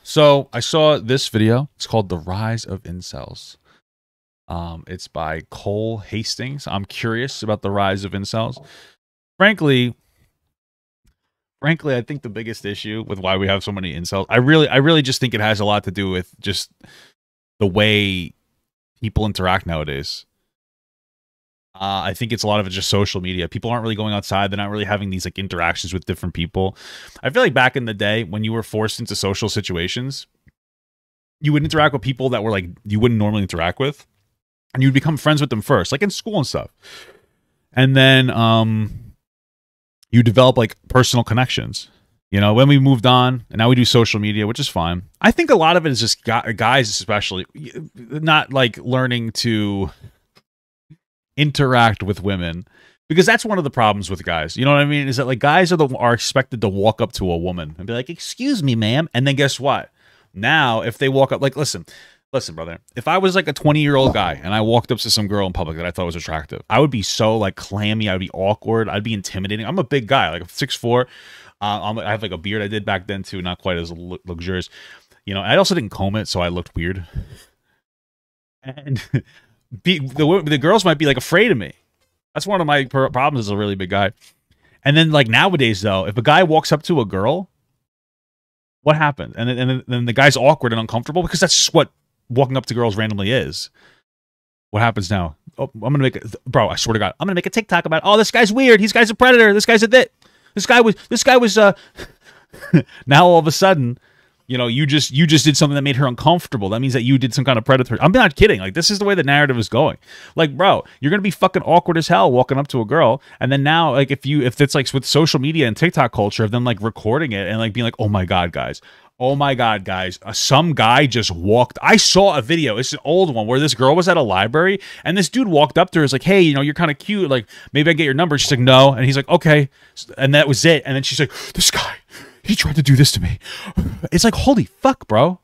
So I saw this video. It's called "The Rise of Incels." It's by Cole Hastings. I'm curious about the rise of incels. Frankly, I think the biggest issue with why we have so many incels, I really just think it has a lot to do with just the way people interact nowadays. I think it's a lot of it just social media. People aren't really going outside. They're not really having these like interactions with different people. I feel like back in the day when you were forced into social situations, you would interact with people that were like you wouldn't normally interact with, and you'd become friends with them first, like in school and stuff. And then you develop like personal connections. You know, when we moved on, and now we do social media, which is fine. I think a lot of it is just guys, especially, not like learning to interact with women, because that's one of the problems with guys. You know what I mean? Is that like guys are expected to walk up to a woman and be like, "Excuse me, ma'am," and then guess what? Now, if they walk up, like, listen, brother, if I was like a 20-year-old guy and I walked up to some girl in public that I thought was attractive, I would be so like clammy. I'd be awkward. I'd be intimidating. I'm a big guy, like 6'4". I have like a beard I did back then too, not quite as luxurious. You know, I also didn't comb it, so I looked weird. And the girls might be like afraid of me. That's one of my problems as a really big guy. And then like nowadays though, if a guy walks up to a girl, what happens? And then the guy's awkward and uncomfortable, because that's just what walking up to girls randomly is. What happens now? Oh, I'm gonna make it, bro. I swear to God, I'm gonna make a TikTok about, oh, this guy's weird. This guy's a predator. This guy's a dit. This guy was now all of a sudden, you know, you just did something that made her uncomfortable. That means that you did some kind of predatory. I'm not kidding. Like, this is the way the narrative is going. Like, bro, you're gonna be fucking awkward as hell walking up to a girl, and then now, like, if it's like with social media and TikTok culture of them like recording it and like being like, oh my God, guys. Oh my God, guys, some guy just walked. I saw a video. It's an old one where this girl was at a library and this dude walked up to her. He's like, hey, you know, you're kind of cute. Like, maybe I get your number. She's like, no. And he's like, okay. And that was it. And then she's like, this guy, he tried to do this to me. It's like, holy fuck, bro.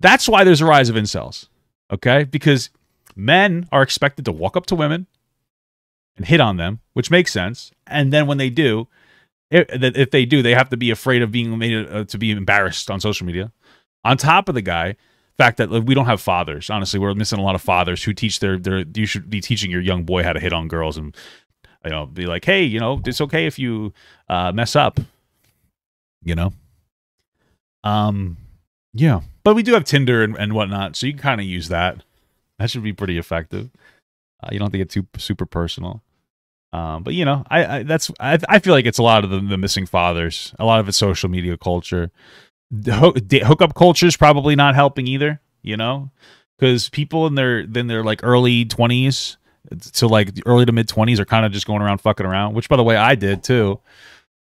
That's why there's a rise of incels. Okay? Because men are expected to walk up to women and hit on them, which makes sense. And then when they do, if they do, they have to be afraid of being made to be embarrassed on social media. On top of the fact that like, we don't have fathers. Honestly, we're missing a lot of fathers who teach you should be teaching your young boy how to hit on girls and, you know, be like, hey, you know, it's okay if you mess up. You know, yeah. But we do have Tinder and whatnot, so you can kind of use that. That should be pretty effective. You don't have to get too super personal. But you know, I feel like it's a lot of the missing fathers. A lot of it's social media culture. Hookup culture is probably not helping either. You know, because people in their like early 20s to like early to mid 20s are kind of just going around fucking around. Which, by the way, I did too.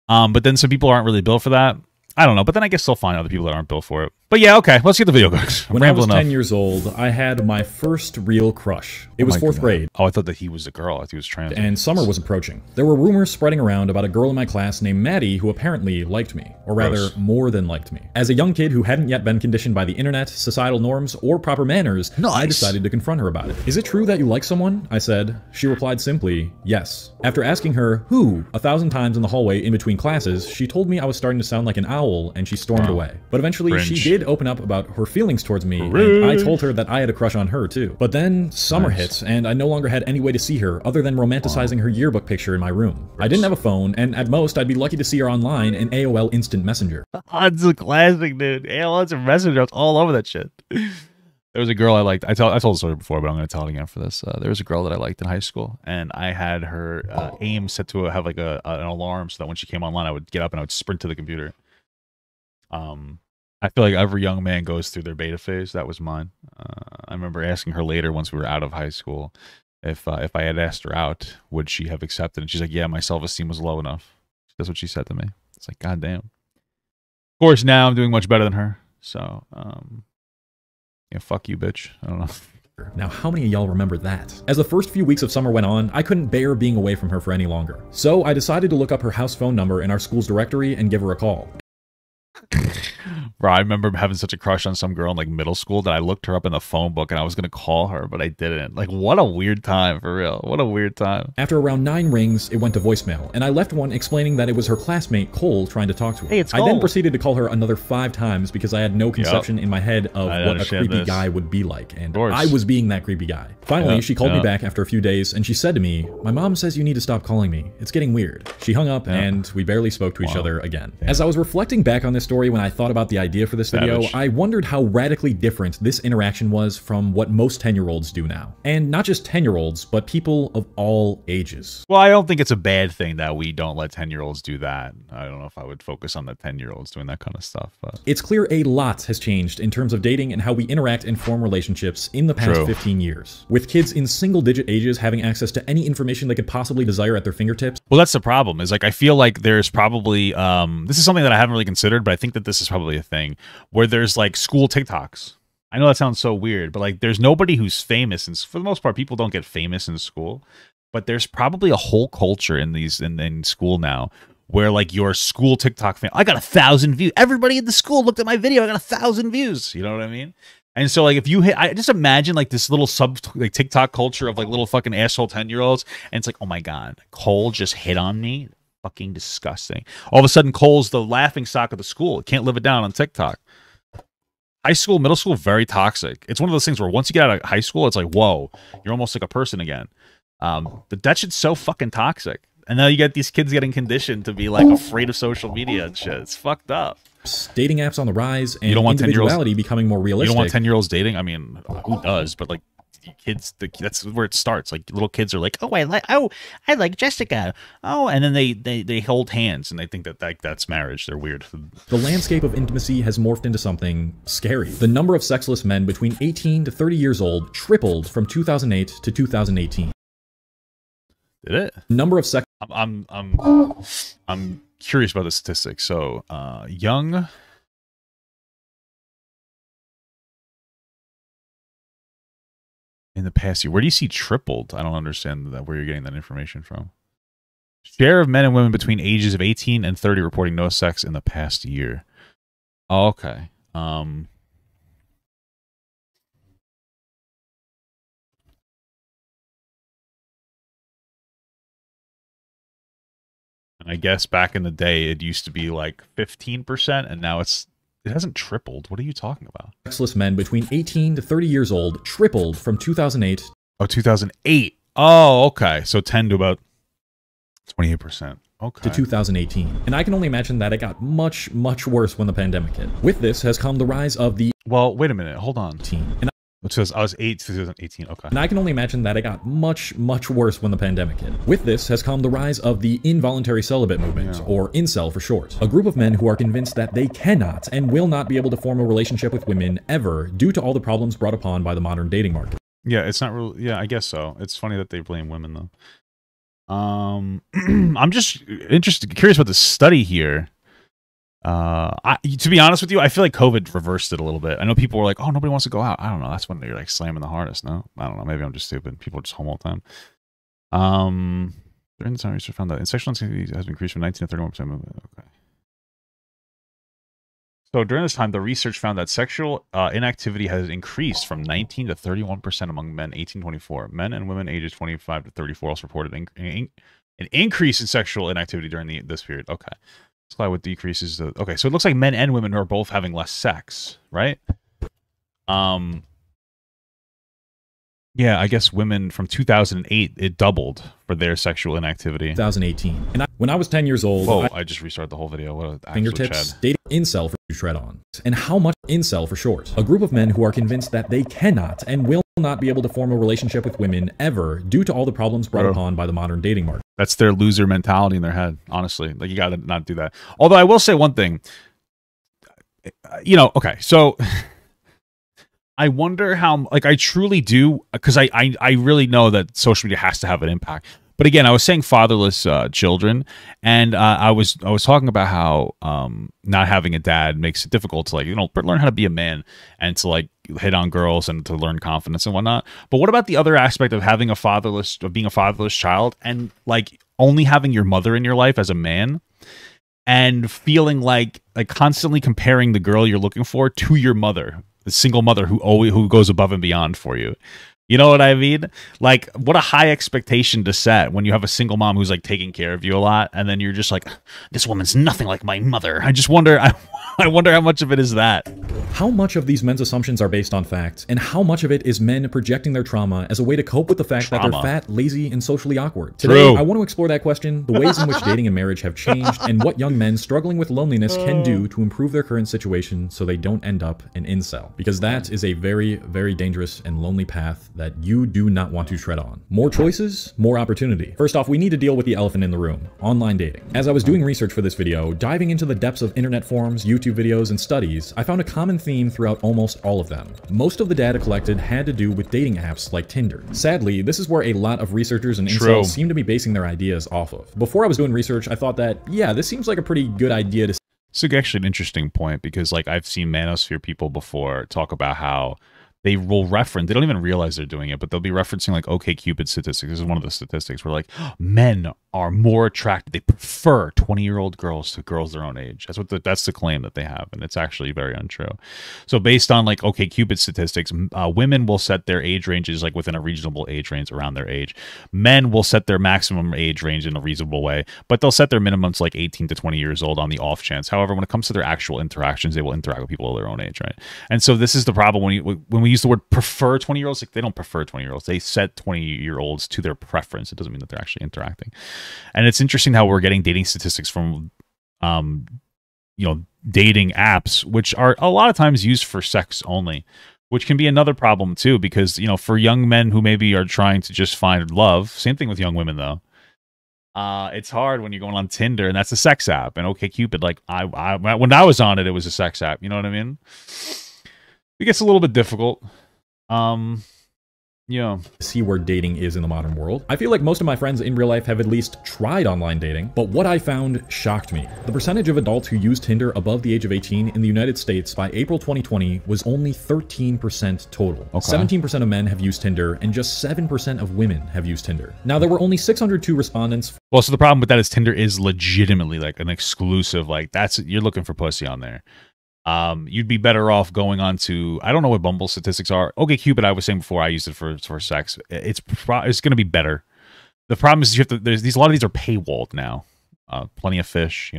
But then some people aren't really built for that. I don't know, but then I guess they'll find other people that aren't built for it. But yeah, okay, let's get the video, guys. When I was 10 years old, I had my first real crush. It was fourth grade. Oh, I thought that he was a girl. I thought he was trans. And summer was approaching. There were rumors spreading around about a girl in my class named Maddie who apparently liked me. Or rather, more than liked me. As a young kid who hadn't yet been conditioned by the internet, societal norms, or proper manners, I decided to confront her about it. Is it true that you like someone? I said. She replied simply, yes. After asking her, who, 1,000 times in the hallway in between classes, she told me I was starting to sound like an owl, and she stormed away. But eventually, she did open up about her feelings towards me, and I told her that I had a crush on her too. But then summer hits, and I no longer had any way to see her other than romanticizing her yearbook picture in my room. I didn't have a phone, and at most I'd be lucky to see her online in AOL Instant Messenger. That's a classic, dude. AOL Instant Messenger, it's all over that shit. There was a girl I liked. I told the story before, but I'm going to tell it again for this. There was a girl that I liked in high school, and I had her aim set to have like an alarm so that when she came online, I would get up and I would sprint to the computer. I feel like every young man goes through their beta phase. That was mine. I remember asking her later, once we were out of high school, if I had asked her out, would she have accepted? And she's like, yeah, my self-esteem was low enough. That's what she said to me. It's like, God damn. Of course, now I'm doing much better than her. So, yeah, fuck you, bitch. I don't know. Now, how many of y'all remember that? As the first few weeks of summer went on, I couldn't bear being away from her for any longer. So I decided to look up her house phone number in our school's directory and give her a call. Bro, I remember having such a crush on some girl in like middle school that I looked her up in the phone book and I was gonna call her, but I didn't. Like, what a weird time, for real. What a weird time. After around 9 rings, it went to voicemail, and I left one explaining that it was her classmate Cole trying to talk to her. Hey, it's I Cole. then proceeded to call her another 5 times because I had no conception in my head of what a creepy guy would be like, and I was being that creepy guy. Finally, she called me back after a few days, and she said to me, "My mom says you need to stop calling me. It's getting weird." She hung up, and we barely spoke to each other again. As I was reflecting back on this story when I thought about the idea for this video, I wondered how radically different this interaction was from what most 10-year-olds do now. And not just 10-year-olds, but people of all ages. Well, I don't think it's a bad thing that we don't let 10-year-olds do that. I don't know if I would focus on the 10-year-olds doing that kind of stuff. But it's clear a lot has changed in terms of dating and how we interact and form relationships in the past 15 years. With kids in single-digit ages having access to any information they could possibly desire at their fingertips. Well, that's the problem, is like I feel like there's probably this is something that I haven't really considered, but I think that this is probably a thing where there's like school TikToks. I know that sounds so weird, but like there's nobody who's famous, and for the most part people don't get famous in school, but there's probably a whole culture in these in school now where like your school TikTok fan, I got 1,000 views. Everybody in the school looked at my video, I got 1,000 views. You know what I mean? And so like if you hit, I just imagine like this little like TikTok culture of like little fucking asshole 10-year-olds, and it's like, oh my god, Cole just hit on me. Fucking disgusting. All of a sudden Cole's the laughing stock of the school. Can't live it down on TikTok. High school, middle school, very toxic. It's one of those things where once you get out of high school, it's like, whoa, you're almost like a person again. But that shit's so fucking toxic. And now you get these kids getting conditioned to be like afraid of social media and shit. It's fucked up. Dating apps on the rise, and individuality becoming more realistic. You don't want 10-year-olds dating? I mean, who does? But like kids, that's where it starts. Like little kids are like, I like Jessica. Oh, and then they hold hands and they think that that's marriage. They're weird. The landscape of intimacy has morphed into something scary. The number of sexless men between 18 to 30 years old tripled from 2008 to 2018. Did it? Number of sex. I'm curious about the statistics. So, young. In the past year, where do you see tripled? I don't understand that, where you're getting that information from. Share of men and women between ages of 18 and 30 reporting no sex in the past year. Oh, okay. And I guess back in the day, it used to be like 15%, and now it hasn't tripled. What are you talking about? Sexless men between 18 to 30 years old tripled from 2008. Oh, 2008. Oh, okay. So 10 to about 28%. Okay. To 2018. And I can only imagine that it got much, much worse when the pandemic hit. With this has come the rise of the... Well, wait a minute. Hold on. And Which says I was 8 to 2018. Okay. And I can only imagine that it got much, much worse when the pandemic hit. With this has come the rise of the involuntary celibate movement, or Incel for short. A group of men who are convinced that they cannot and will not be able to form a relationship with women ever due to all the problems brought upon by the modern dating market. Yeah, it's not really... Yeah, I guess so. It's funny that they blame women, though. I'm just curious about the study here. To be honest with you, I feel like COVID reversed it a little bit. I know people were like, "Oh, nobody wants to go out." I don't know. That's when they're like slamming the hardest. No, I don't know. Maybe I'm just stupid. People are just home all the time. During the time research found that sexual activity has increased from 19 to 31%. Okay. So during this time, the research found that sexual inactivity has increased from 19 to 31% among men 18 to 24. Men and women ages 25 to 34 also reported an increase in sexual inactivity during this period. Okay. Supply with decreases. Okay, so it looks like men and women are both having less sex, right? Yeah, I guess women from 2008, it doubled for their sexual inactivity. 2018. And when I was 10 years old... Whoa, I just restarted the whole video. What an fingertips, dating incel for tread on. And how much incel for short? A group of men who are convinced that they cannot and will not be able to form a relationship with women ever due to all the problems brought upon by the modern dating market. That's their loser mentality in their head, honestly. Like, you gotta not do that. Although I will say one thing. You know, okay, so... I wonder how, like, I truly do, because I really know that social media has to have an impact. But again, I was saying fatherless children, and I was talking about how not having a dad makes it difficult to, like, you know, learn how to be a man and to, like, hit on girls and to learn confidence and whatnot. But what about the other aspect of being a fatherless child and, like, only having your mother in your life as a man? And feeling like like constantly comparing the girl you're looking for to your mother, the single mother who goes above and beyond for you. You know what I mean? Like, what a high expectation to set when you have a single mom who's like taking care of you a lot, and then you're just like, this woman's nothing like my mother. I just wonder, I wonder how much of it is that. How much of these men's assumptions are based on fact, and how much of it is men projecting their trauma as a way to cope with the fact that they're fat, lazy, and socially awkward? Today, I want to explore that question, the ways in which dating and marriage have changed, and what young men struggling with loneliness can do to improve their current situation so they don't end up an incel. Because that is a very, very dangerous and lonely path that you do not want to tread on. More choices, more opportunity. First off, we need to deal with the elephant in the room, online dating. As I was doing research for this video, diving into the depths of internet forums, YouTube videos, and studies, I found a common theme throughout almost all of them. Most of the data collected had to do with dating apps like Tinder. Sadly, this is where a lot of researchers and incels seem to be basing their ideas off of. Before I was doing research, I thought that, yeah, this seems like a pretty good idea to... It's actually an interesting point, because like I've seen manosphere people before talk about how they will reference, they don't even realize they're doing it, but they'll be referencing like OkCupid statistics. This is one of the statistics where like men are more attracted, they prefer 20-year-old girls to girls their own age. That's the claim that they have, and it's actually very untrue. So based on like OkCupid statistics, women will set their age ranges like within a reasonable age range around their age. Men will set their maximum age range in a reasonable way, but they'll set their minimums like 18 to 20 years old on the off chance. However, when it comes to their actual interactions, they will interact with people of their own age, right? And so this is the problem when we use the word prefer 20-year-olds. Like, they don't prefer 20-year-olds. They set 20-year-olds to their preference. It doesn't mean that they're actually interacting. And it's interesting how we're getting dating statistics from, dating apps, which are a lot of times used for sex only, which can be another problem too, because, for young men who maybe are trying to just find love, same thing with young women though. It's hard when you're going on Tinder, and that's a sex app, and OkCupid, like when I was on it, it was a sex app. You know what I mean? It gets a little bit difficult. Yeah. See where dating is in the modern world. I feel like most of my friends in real life have at least tried online dating, but what I found shocked me. The percentage of adults who use Tinder above the age of 18 in the United States by April 2020 was only 13% total. 17% of men have used Tinder, and just 7% of women have used Tinder. Now, there were only 602 respondents. Well, so the problem with that is Tinder is legitimately like an exclusive, like you're looking for pussy on there. You'd be better off going on to, I don't know what Bumble statistics are. OkCupid, I was saying before, I used it for sex. It's going to be better. The problem is a lot of these are paywalled now. Plenty of fish,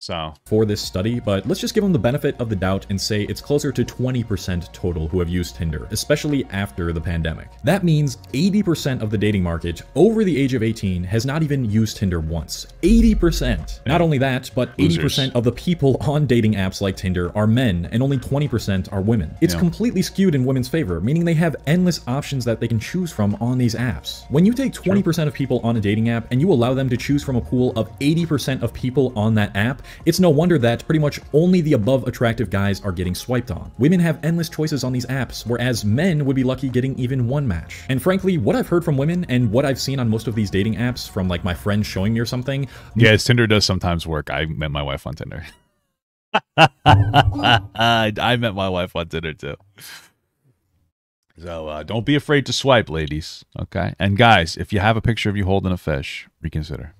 So for this study, but let's just give them the benefit of the doubt and say it's closer to 20% total who have used Tinder, especially after the pandemic. That means 80% of the dating market over the age of 18 has not even used Tinder once. 80%. Not only that, but 80% of the people on dating apps like Tinder are men, and only 20% are women. It's completely skewed in women's favor, meaning they have endless options that they can choose from on these apps. When you take 20% of people on a dating app and you allow them to choose from a pool of 80% of people on that app, it's no wonder that pretty much only the above attractive guys are getting swiped on. Women have endless choices on these apps, whereas men would be lucky getting even one match. And frankly, what I've heard from women and what I've seen on most of these dating apps from like my friends showing me or something. Yeah, Tinder does sometimes work. I met my wife on Tinder. I met my wife on Tinder too. So don't be afraid to swipe, ladies. Okay? And guys, if you have a picture of you holding a fish, reconsider.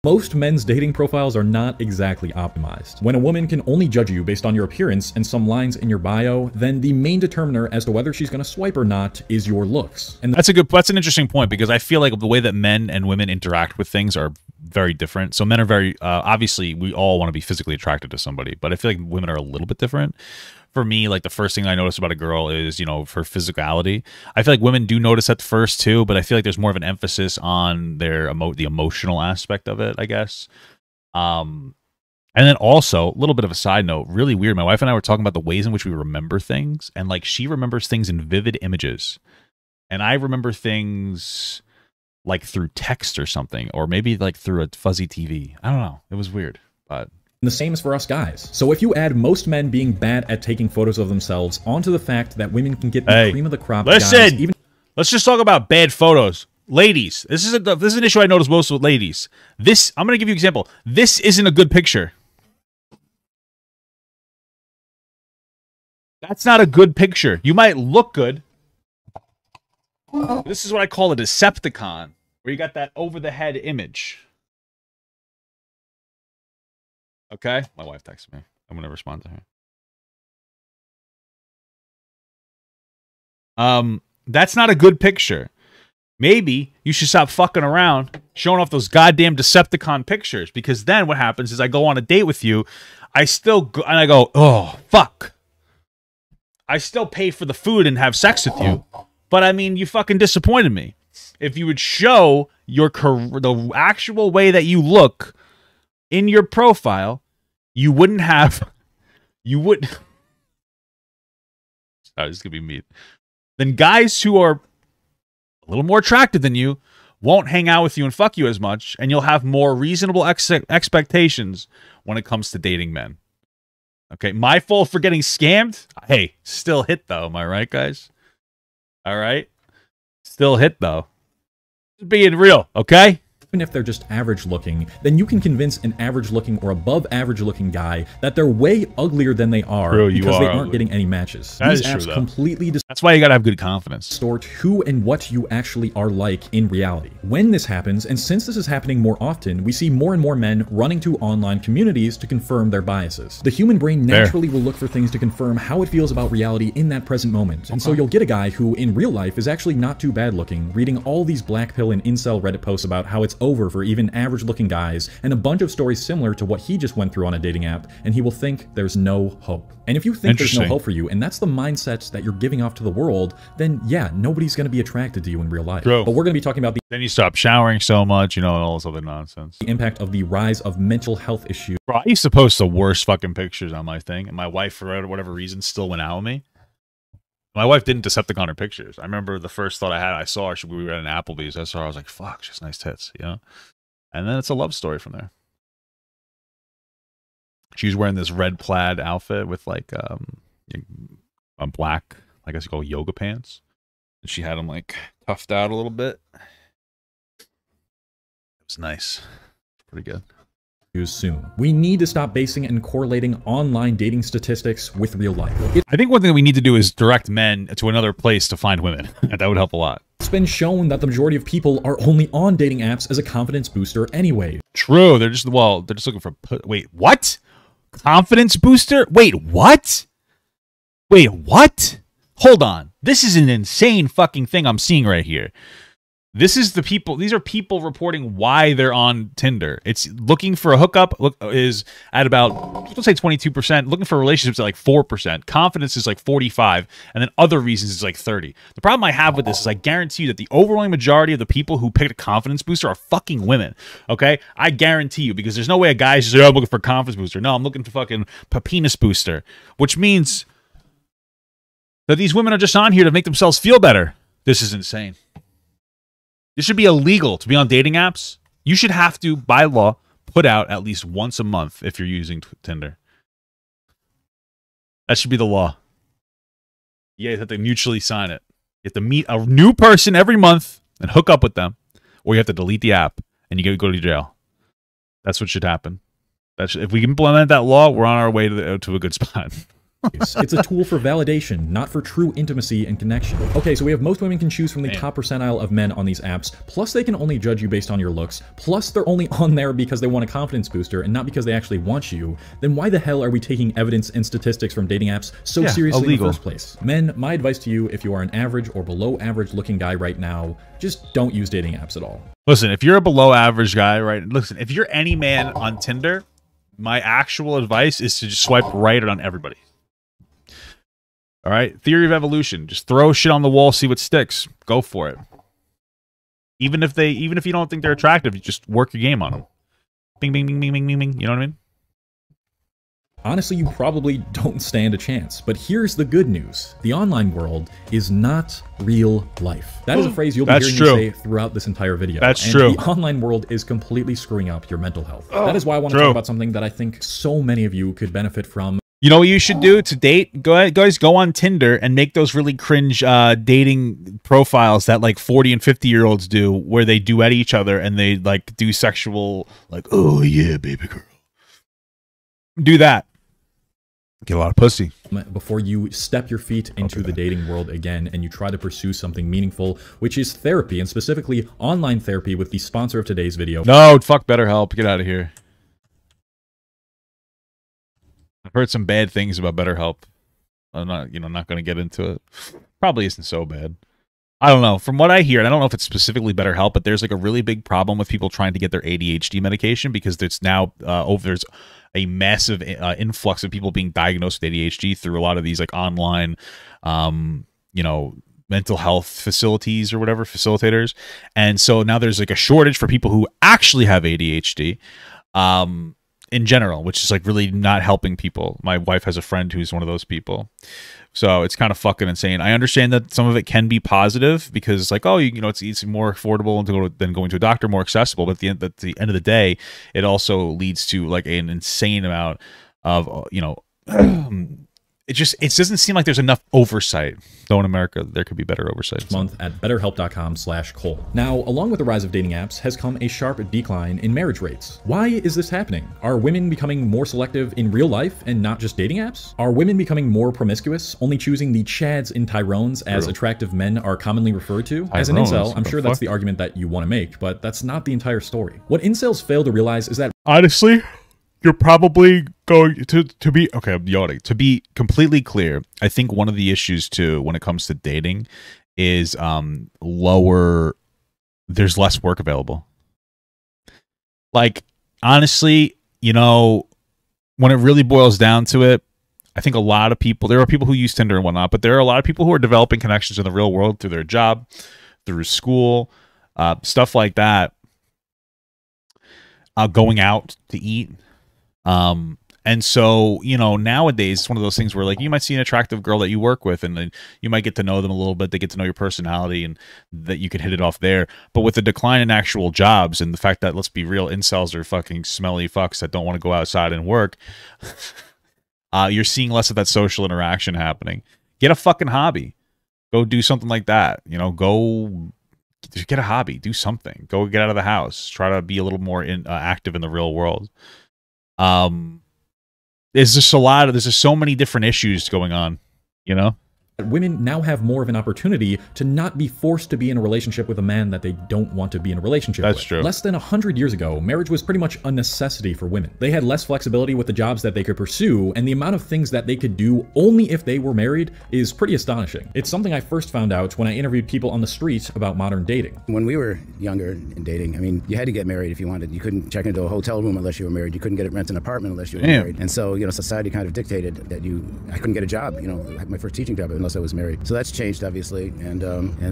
Most men's dating profiles are not exactly optimized. When a woman can only judge you based on your appearance and some lines in your bio, then the main determiner as to whether she's going to swipe or not is your looks. And that's an interesting point, because I feel like the way that men and women interact with things are very different. So men are very, obviously we all want to be physically attracted to somebody, but I feel like women are a little bit different. For me, like the first thing I notice about a girl is, her physicality. I feel like women do notice at first too, but I feel like there's more of an emphasis on the emotional aspect of it, I guess. And then also, a little bit of a side note, really weird. My wife and I were talking about the ways in which we remember things, and like she remembers things in vivid images, and I remember things like through text or something, or maybe like through a fuzzy TV. I don't know. It was weird, but. And the same is for us guys. So if you add most men being bad at taking photos of themselves onto the fact that women can get the cream of the crop, listen, let's just talk about bad photos. Ladies, this is an issue I notice most with ladies. I'm going to give you an example. This isn't a good picture. That's not a good picture. You might look good. This is what I call a Decepticon, where you got that over-the-head image. Okay? My wife texted me. I'm going to respond to her. That's not a good picture. Maybe you should stop fucking around showing off those goddamn Decepticon pictures, because then what happens is I go on a date with you, I go, oh, fuck. I still pay for the food and have sex with you, but I mean, you fucking disappointed me. If you would show the actual way that you look in your profile, you wouldn't have, you would, sorry, this is going to be mean. Then guys who are a little more attractive than you won't hang out with you and fuck you as much, and you'll have more reasonable expectations when it comes to dating men. Okay, my fault for getting scammed? Hey, still hit though, am I right, guys? All right? Still hit though. Just being real, okay? Even if they're just average looking, then you can convince an average looking or above average looking guy that they're way uglier than they are because they aren't getting any matches. These apps completely that's why you gotta have good confidence. Distort who and what you actually are like in reality. When this happens, and since this is happening more often, we see more and more men running to online communities to confirm their biases. The human brain naturally will look for things to confirm how it feels about reality in that present moment. And so you'll get a guy who in real life is actually not too bad looking, reading all these black pill and incel Reddit posts about how it's over for even average looking guys, and a bunch of stories similar to what he just went through on a dating app, and he will think there's no hope. And if you think there's no hope for you, and that's the mindset that you're giving off to the world, then yeah, nobody's going to be attracted to you in real life. But we're going to be talking about then you stop showering so much, you know, and all this other nonsense. The impact of the rise of mental health issues. Bro, I used to post the worst fucking pictures on my thing, and my wife, for whatever reason, still went out with me. My wife didn't Decepticon her pictures. I remember the first thought I saw her, we were at an Applebee's. I saw her, I was like, fuck, she has nice tits, you know? And then it's a love story from there. She was wearing this red plaid outfit with like a black, I guess you call yoga pants. And she had them like puffed out a little bit. It was nice. Pretty good. Soon. We need to stop basing and correlating online dating statistics with real life. I think one thing we need to do is direct men to another place to find women. That would help a lot. It's been shown that the majority of people are only on dating apps as a confidence booster anyway. True. They're just looking for, wait, what? Confidence booster? Wait, what? Wait, what? Hold on. This is an insane fucking thing I'm seeing right here. This is the people, these are people reporting why they're on Tinder. It's looking for a hookup is at about, let's say 22%. Looking for relationships at like 4%. Confidence is like 45%. And then other reasons is like 30%. The problem I have with this is I guarantee you that the overwhelming majority of the people who picked a confidence booster are fucking women. Okay? I guarantee you, because there's no way a guy's just like, oh, I'm looking for a confidence booster. No, I'm looking for fucking a penis booster. Which means that these women are just on here to make themselves feel better. This is insane. It should be illegal to be on dating apps. You should have to, by law, put out at least once a month if you're using Tinder. That should be the law. You have to mutually sign it. You have to meet a new person every month and hook up with them, or you have to delete the app and you go to jail. That's what should happen. If we implement that law, we're on our way to a good spot. It's a tool for validation, not for true intimacy and connection. Okay, so we have most women can choose from the top percentile of men on these apps, plus they can only judge you based on your looks, plus they're only on there because they want a confidence booster and not because they actually want you. Then why the hell are we taking evidence and statistics from dating apps so seriously in the first place? Men, my advice to you, if you are an average or below average looking guy right now, just don't use dating apps at all. Listen, if you're a below average guy, right? Listen, if you're any man on Tinder, my actual advice is to just swipe right on everybody. All right, theory of evolution. Just throw shit on the wall, see what sticks. Go for it. Even if you don't think they're attractive, you just work your game on them. Bing, bing, bing, bing, bing, bing, bing. You know what I mean? Honestly, you probably don't stand a chance. But here's the good news. The online world is not real life. That is a phrase you'll be hearing me say throughout this entire video. That's true. The online world is completely screwing up your mental health. That is why I want to talk about something that I think so many of you could benefit from. You know what you should do to date? Go ahead, guys, go on Tinder and make those really cringe dating profiles that like 40 and 50-year-olds do, where they duet each other and they like do sexual, like, oh yeah, baby girl. Do that. Get a lot of pussy. Before you step your feet into the dating world again and you try to pursue something meaningful, which is therapy, and specifically online therapy with the sponsor of today's video. No, fuck BetterHelp. Get out of here. I've heard some bad things about BetterHelp. I'm not, not going to get into it. Probably isn't so bad. I don't know. From what I hear, and I don't know if it's specifically BetterHelp, but there's like a really big problem with people trying to get their ADHD medication because it's now there's a massive influx of people being diagnosed with ADHD through a lot of these like online, mental health facilities or whatever, facilitators. And so now there's like a shortage for people who actually have ADHD. In general, which is like really not helping people. My wife has a friend who's one of those people. So it's kind of fucking insane. I understand that some of it can be positive because it's like, oh, it's more affordable than going to a doctor, more accessible. But at the end of the day, it also leads to like an insane amount of, it doesn't seem like there's enough oversight. Though in America, there could be better oversight. Month at betterhelp.com/Cole. Now, along with the rise of dating apps has come a sharp decline in marriage rates. Why is this happening? Are women becoming more selective in real life and not just dating apps? Are women becoming more promiscuous, only choosing the Chads and Tyrones as attractive men are commonly referred to? As an incel, I'm sure that's the argument that you want to make, but that's not the entire story. What incels fail to realize is that, honestly, you're probably going to be okay. I'm yawning. To be completely clear, I think one of the issues too when it comes to dating is there's less work available. Like honestly, when it really boils down to it, I think a lot of people, there are people who use Tinder and whatnot, but there are a lot of people who are developing connections in the real world through their job, through school, stuff like that, going out to eat. And so, nowadays it's one of those things where like you might see an attractive girl that you work with and then you might get to know them a little bit. They get to know your personality and that you could hit it off there. But with the decline in actual jobs and the fact that, let's be real, incels are fucking smelly fucks that don't want to go outside and work, you're seeing less of that social interaction happening. Get a fucking hobby. Go do something like that. Go just get a hobby. Do something. Go get out of the house. Try to be a little more active in the real world. There's just so many different issues going on, women now have more of an opportunity to not be forced to be in a relationship with a man that they don't want to be in a relationship with. That's true. Less than 100 years ago, marriage was pretty much a necessity for women. They had less flexibility with the jobs that they could pursue, and the amount of things that they could do only if they were married is pretty astonishing. It's something I first found out when I interviewed people on the street about modern dating. When we were younger and dating, I mean, you had to get married if you wanted. You couldn't check into a hotel room unless you were married. You couldn't rent an apartment unless you were married. And so, society kind of dictated that I couldn't get a job, my first teaching job unless I was married. So that's changed, obviously, and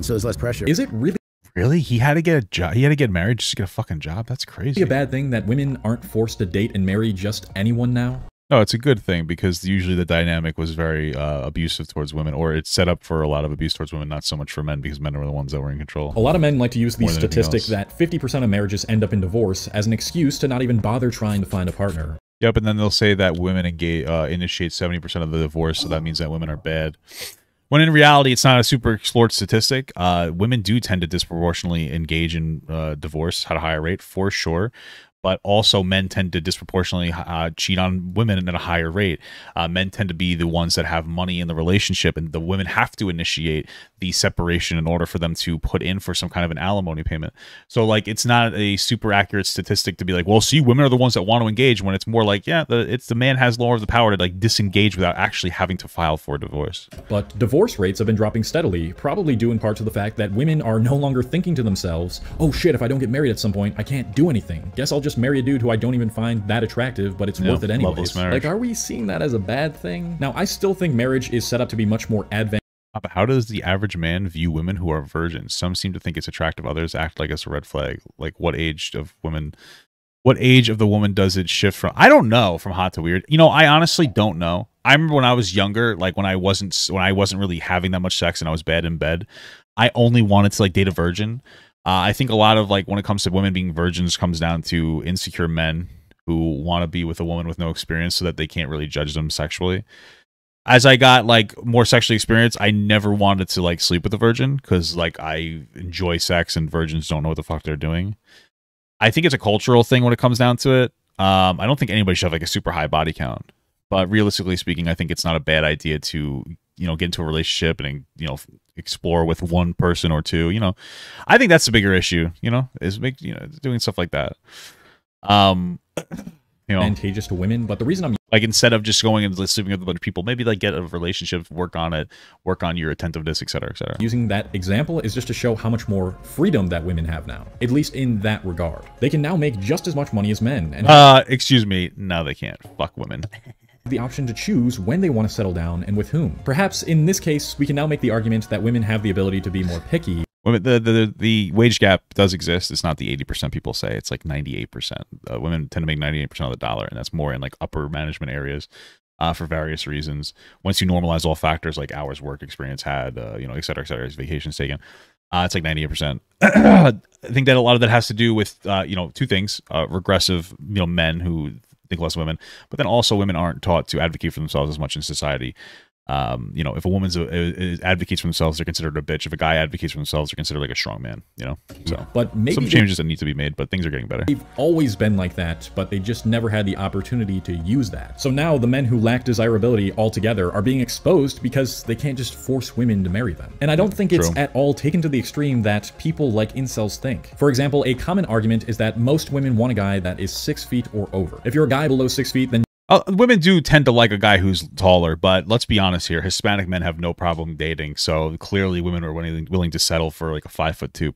so there's less pressure. Is it really he had to get a job? He had to get married just to get a fucking job? That's crazy. A bad thing that women aren't forced to date and marry just anyone now? No, it's a good thing because usually the dynamic was very abusive towards women, or it's set up for a lot of abuse towards women, not so much for men because men were the ones that were in control. A lot of men like to use the statistic that 50% of marriages end up in divorce as an excuse to not even bother trying to find a partner. Yep, and then they'll say that women initiate 70% of the divorce, so that means that women are bad. When in reality, it's not a super explored statistic. Women do tend to disproportionately engage in divorce at a higher rate, for sure. But also men tend to disproportionately cheat on women at a higher rate. Men tend to be the ones that have money in the relationship, and the women have to initiate the separation in order for them to put in for some kind of an alimony payment. So, like, it's not a super accurate statistic to be like, well, see, women are the ones that want to engage, when it's more like, yeah, it's the man has more of the power to, like, disengage without actually having to file for divorce. But divorce rates have been dropping steadily, probably due in part to the fact that women are no longer thinking to themselves, oh shit, if I don't get married at some point, I can't do anything. Guess I'll just marry a dude who I don't even find that attractive, but it's worth it anyways. Like, are we seeing that as a bad thing? Now, I still think marriage is set up to be much more advanced. How does the average man view women who are virgins? Some seem to think it's attractive, others act like it's a red flag. Like, what age of the woman does it shift from? I don't know, from hot to weird. I honestly don't know. I remember when I was younger, like when I wasn't really having that much sex and I was bad in bed, I only wanted to like date a virgin. I think a lot of, like, when it comes to women being virgins comes down to insecure men who want to be with a woman with no experience so that they can't really judge them sexually. As I got, like, more sexually experienced, I never wanted to, like, sleep with a virgin because, like, I enjoy sex and virgins don't know what the fuck they're doing. I think it's a cultural thing when it comes down to it. I don't think anybody should have, like, a super high body count. But realistically speaking, I think it's not a bad idea to, get into a relationship and, explore with one person or two. I think that's the bigger issue, is doing stuff like that. Advantageous to women, but the reason I'm Like, instead of just going and sleeping with a bunch of people, maybe like get a relationship, work on it, work on your attentiveness, etc., etc. Using that example is just to show how much more freedom that women have now, at least in that regard. They can now make just as much money as men. And excuse me, no, they can't. Fuck women. The option to choose when they want to settle down and with whom. Perhaps in this case, we can now make the argument that women have the ability to be more picky. The wage gap does exist. It's not the 80% people say. It's like 98%. Women tend to make 98% of the dollar, and that's more in like upper management areas for various reasons. Once you normalize all factors like hours work, experience had, et cetera, vacations taken, it's like 98%. I think that a lot of that has to do with, two things: regressive, men who think less of women, but then also women aren't taught to advocate for themselves as much in society. If a woman advocates for themselves, they're considered a bitch. If a guy advocates for themselves, they're considered like a strong man, So, but maybe some changes that need to be made, but things are getting better. They've always been like that, but they just never had the opportunity to use that. So now the men who lack desirability altogether are being exposed because they can't just force women to marry them. And I don't think it's at all taken to the extreme that people like incels think. For example, a common argument is that most women want a guy that is 6 feet or over. If you're a guy below 6 feet, then women do tend to like a guy who's taller, but let's be honest here. Hispanic men have no problem dating, so clearly women are willing to settle for like a 5'2".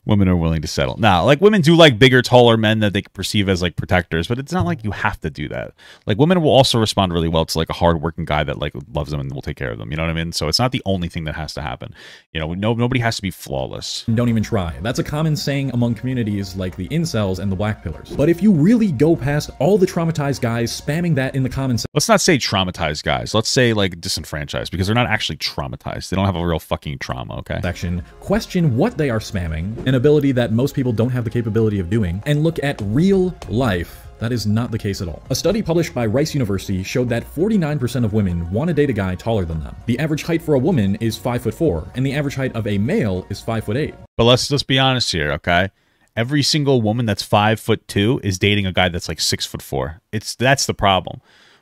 Women are willing to settle. Now, like, women do like bigger, taller men that they perceive as like protectors, but it's not like you have to do that. Like, women will also respond really well to like a hardworking guy that like loves them and will take care of them. You know what I mean? So it's not the only thing that has to happen. Nobody has to be flawless. Don't even try. That's a common saying among communities like the incels and the black pillars. But if you really go past all the traumatized guys spamming that in the comments, let's not say traumatized guys. Let's say like disenfranchised, because they're not actually traumatized. They don't have a real fucking trauma. Okay. Section, question what they are spamming, an ability that most people don't have the capability of doing, and look at real life. That is not the case at all. A study published by Rice University showed that 49% of women want to date a guy taller than them. The average height for a woman is 5'4", and the average height of a male is 5'8". But let's just be honest here, okay? Every single woman that's 5'2" is dating a guy that's like 6'4". That's the problem.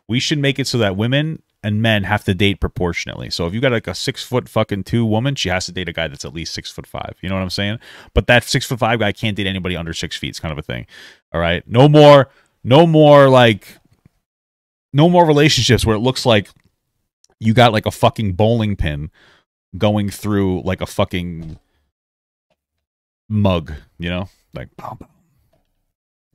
We should make it so that women and men have to date proportionately. So if you got like a 6'2" woman, she has to date a guy that's at least 6'5". You know what I'm saying? But that 6'5" guy can't date anybody under 6 feet. It's kind of a thing. All right. No more relationships where it looks like you got like a fucking bowling pin going through like a fucking mug, like, you know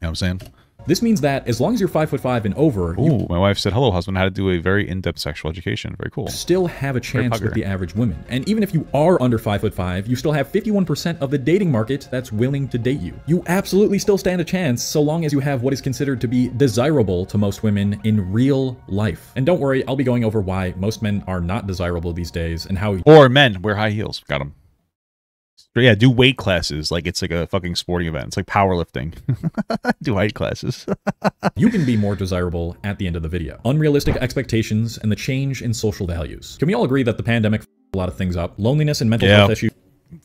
what I'm saying? This means that as long as you're 5'5" and over, ooh, my wife said, hello, husband, how to do a very in-depth sexual education. Very cool. Still have a chance with the average woman. And even if you are under 5'5", you still have 51% of the dating market that's willing to date you. You absolutely still stand a chance so long as you have what is considered to be desirable to most women in real life. And don't worry, I'll be going over why most men are not desirable these days and how— or men wear high heels. Got them. Yeah, do weight classes like it's like a fucking sporting event. It's like powerlifting. Do weight classes. You can be more desirable at the end of the video. Unrealistic expectations and the change in social values. Can we all agree that the pandemic a lot of things up? Loneliness and mental health issues.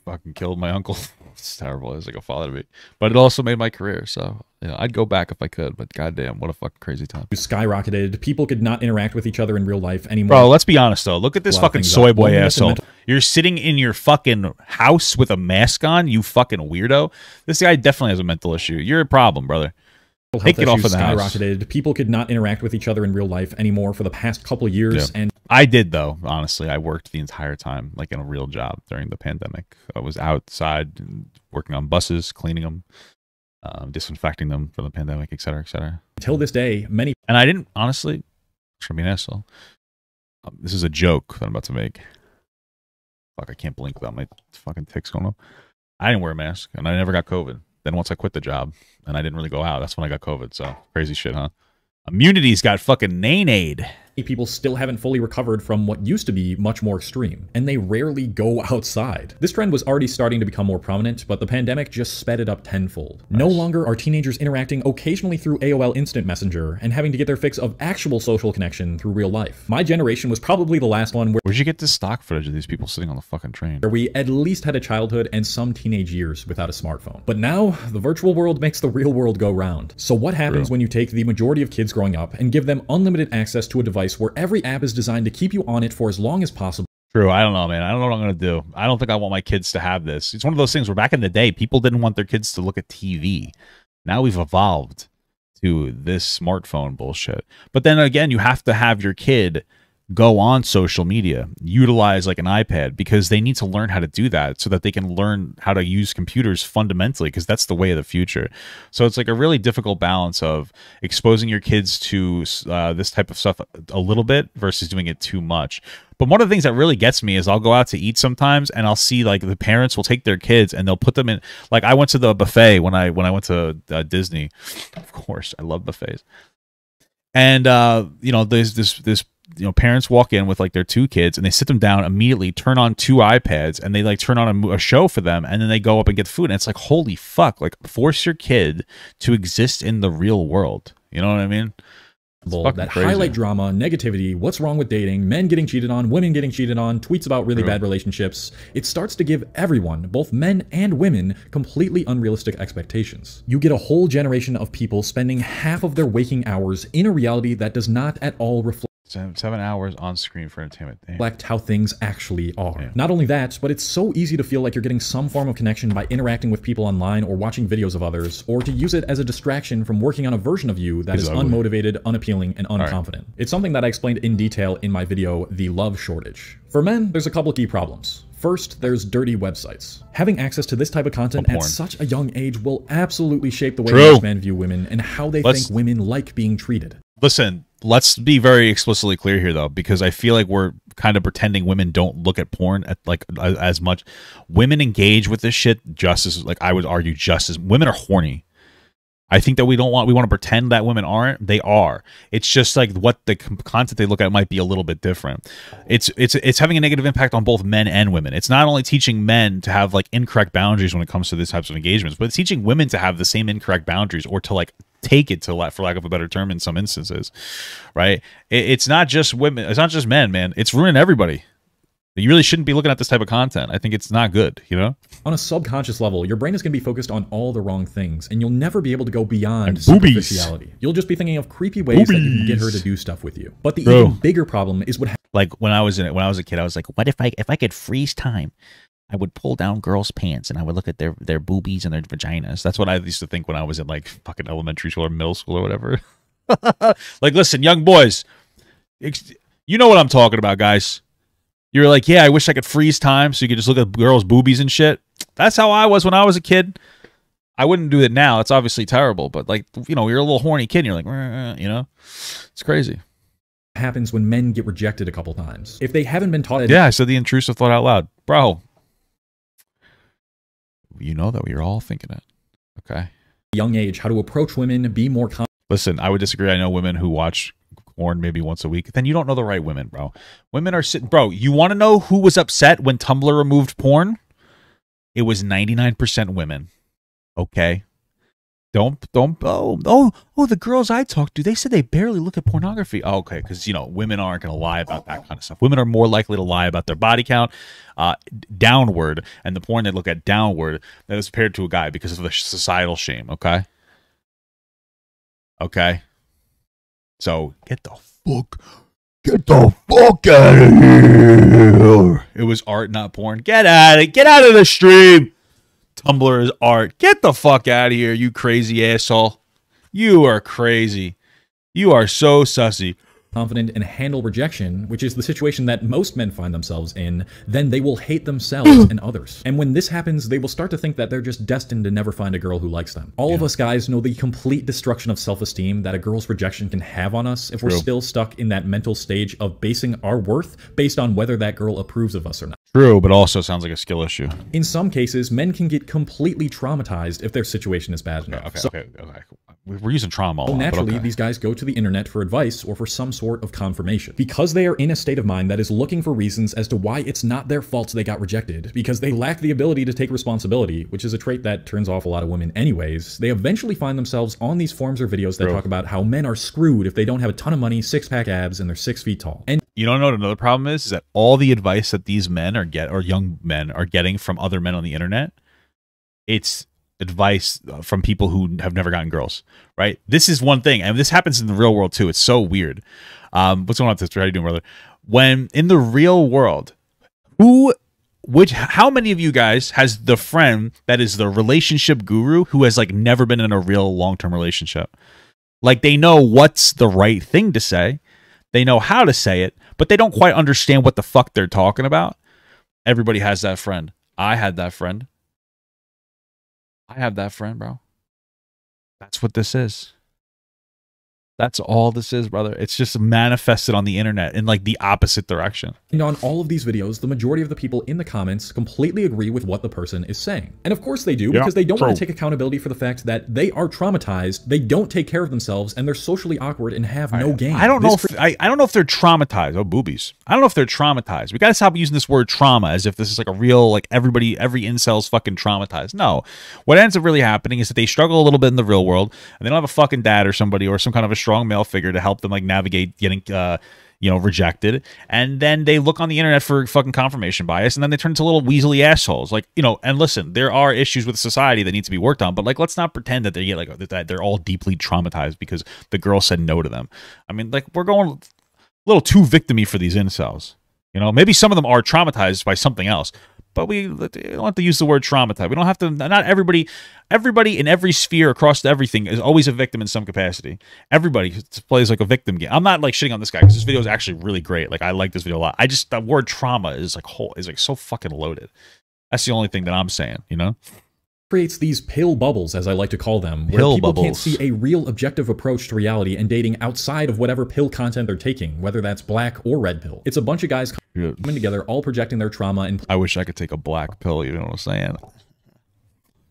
Fucking killed my uncle. It's terrible. It was like a father to me. But it also made my career. So, I'd go back if I could. But goddamn, what a fucking crazy time. Skyrocketed. People could not interact with each other in real life anymore. Bro, let's be honest, though. Look at this fucking soy boy asshole. You're sitting in your fucking house with a mask on, you fucking weirdo. This guy definitely has a mental issue. You're a problem, brother. Take it off of the skyrocketed. House. People could not interact with each other in real life anymore for the past couple of years. Yeah. And I did, though, honestly. I worked the entire time, like in a real job during the pandemic. I was outside working on buses, cleaning them, disinfecting them for the pandemic, et cetera, et cetera. Until this day, many— and I didn't, honestly, try to be an asshole. This is a joke that I'm about to make. Fuck, I can't blink without my fucking tics going up. I didn't wear a mask, and I never got COVID. Then once I quit the job, and I didn't really go out, that's when I got COVID. So crazy shit, huh? Immunity's got fucking nay-nayed. People still haven't fully recovered from what used to be much more extreme, and they rarely go outside. This trend was already starting to become more prominent, but the pandemic just sped it up tenfold. Nice. No longer are teenagers interacting occasionally through AOL Instant Messenger and having to get their fix of actual social connection through real life. My generation was probably the last one where'd you get this stock footage of these people sitting on the fucking train? Where we at least had a childhood and some teenage years without a smartphone. But now, the virtual world makes the real world go round. So what happens when you take the majority of kids growing up and give them unlimited access to a device where every app is designed to keep you on it for as long as possible? True. I don't know, man. I don't know what I'm going to do. I don't think I want my kids to have this. It's one of those things where back in the day, people didn't want their kids to look at TV. Now we've evolved to this smartphone bullshit. But then again, you have to have your kid go on social media, utilize like an iPad, because they need to learn how to do that so that they can learn how to use computers fundamentally, because that's the way of the future. So it's like a really difficult balance of exposing your kids to this type of stuff a little bit versus doing it too much. But one of the things that really gets me is I'll go out to eat sometimes and I'll see like the parents will take their kids and they'll put them in, like I went to the buffet when I went to Disney. Of course, I love buffets. And you know, there's this parents walk in with like their 2 kids and they sit them down immediately, turn on 2 iPads, and they like turn on a show for them, and then they go up and get food. And it's like, holy fuck, like force your kid to exist in the real world. You know what I mean? That highlight drama, negativity, what's wrong with dating, men getting cheated on, women getting cheated on, tweets about really bad relationships. It starts to give everyone, both men and women, completely unrealistic expectations. You get a whole generation of people spending half of their waking hours in a reality that does not at all reflect 7 hours on screen for entertainment. Reflect how things actually are. Yeah. Not only that, but it's so easy to feel like you're getting some form of connection by interacting with people online or watching videos of others, or to use it as a distraction from working on a version of you that is unmotivated, unappealing, and unconfident. Right. It's something that I explained in detail in my video, The Love Shortage. For men, there's a couple key problems. First, there's dirty websites. Having access to this type of content at such a young age will absolutely shape the way most men view women and how they think women like being treated. Listen, let's be very explicitly clear here, though, because I feel like we're kind of pretending women don't look at porn at like as much. Women engage with this shit just as, like I would argue, just as women are horny. I think that we want to pretend that women aren't. They are. It's just like what the content they look at might be a little bit different. It's having a negative impact on both men and women. It's not only teaching men to have like incorrect boundaries when it comes to these types of engagements, but it's teaching women to have the same incorrect boundaries, or to like take it to, for lack of a better term, in some instances, right? It's not just women. It's not just men, man. It's ruining everybody. You really shouldn't be looking at this type of content. I think it's not good, you know? On a subconscious level, your brain is going to be focused on all the wrong things, and you'll never be able to go beyond superficiality. You'll just be thinking of creepy ways that you can get her to do stuff with you. But the even bigger problem is what like when I was a kid, I was like, what if I could freeze time? I would pull down girls' pants and I would look at their boobies and their vaginas. That's what I used to think when I was in like fucking elementary school or middle school or whatever. Like, listen, young boys, you know what I'm talking about, guys. You're like, yeah, I wish I could freeze time so you could just look at girls' boobies and shit. That's how I was when I was a kid. I wouldn't do it now. It's obviously terrible, but like, you know, you're a little horny kid and you're like, you know, it's crazy. Happens when men get rejected a couple times. If they haven't been taught. Yeah, I said the intrusive thought out loud. Bro, you know that we're all thinking it. Okay. Young age, how to approach women, be more confident. Listen, I would disagree. I know women who watch porn maybe once a week. Then you don't know the right women, bro. Women are sitting, bro. You want to know who was upset when Tumblr removed porn? It was 99% women. Okay. The girls I talked to, they said they barely look at pornography. Oh, okay, because, you know, women aren't going to lie about that kind of stuff. Women are more likely to lie about their body count downward, and the porn they look at downward that is compared to a guy because of the societal shame, okay? Okay? So, get the fuck out of here. It was art, not porn. Get out of the stream. Tumblr is art. Get the fuck out of here, you crazy asshole. You are crazy. You are so sussy. Confident and handle rejection, which is the situation that most men find themselves in, then they will hate themselves and others. And when this happens, they will start to think that they're just destined to never find a girl who likes them. All of us guys know the complete destruction of self-esteem that a girl's rejection can have on us if we're still stuck in that mental stage of basing our worth based on whether that girl approves of us or not. True, but also sounds like a skill issue. In some cases, men can get completely traumatized if their situation is bad enough. Okay. We're using trauma a lot. Naturally, these guys go to the internet for advice or for some sort of confirmation. Because they are in a state of mind that is looking for reasons as to why it's not their fault they got rejected, because they lack the ability to take responsibility, which is a trait that turns off a lot of women anyways, they eventually find themselves on these forums or videos that talk about how men are screwed if they don't have a ton of money, six-pack abs, and they're 6 feet tall. And you don't know what another problem is that all the advice that these men or young men are getting from other men on the internet, it's advice from people who have never gotten girls, right? This is one thing, and this happens in the real world too. It's so weird. What's going on, sister? How you doing, brother? When in the real world, how many of you guys has the friend that is the relationship guru who has like never been in a real long-term relationship? Like, they know what's the right thing to say. They know how to say it, but they don't quite understand what the fuck they're talking about. Everybody has that friend. I had that friend. I have that friend, bro. That's what this is. That's all this is, brother. It's just manifested on the internet in like the opposite direction. And on all of these videos, the majority of the people in the comments completely agree with what the person is saying. And of course they do, because they don't want to take accountability for the fact that they are traumatized, they don't take care of themselves, and they're socially awkward and have no game. I don't know if I don't know if they're traumatized. Oh, boobies. I don't know if they're traumatized. We gotta stop using this word trauma as if this is like a real, like every incel's fucking traumatized. No. What ends up really happening is that they struggle a little bit in the real world, and they don't have a fucking dad or somebody or some kind of a strong male figure to help them like navigate getting rejected, and then they look on the internet for fucking confirmation bias, and then they turn into little weaselly assholes. Like, and listen, there are issues with society that need to be worked on, but like, let's not pretend that they get like that they're all deeply traumatized because the girl said no to them. I mean, like, we're going a little too victim-y for these incels. Maybe some of them are traumatized by something else, but we don't have to use the word traumatized. We don't have to. Not everybody in every sphere across everything is always a victim in some capacity. Everybody plays like a victim game. I'm not like shitting on this guy because this video is actually really great. Like, I like this video a lot. That word trauma is like so fucking loaded. That's the only thing that I'm saying. Creates these pill bubbles, as I like to call them, where people can't see a real objective approach to reality and dating outside of whatever pill content they're taking, whether that's black or red pill. It's a bunch of guys coming together, all projecting their trauma. And I wish I could take a black pill. You know what I'm saying?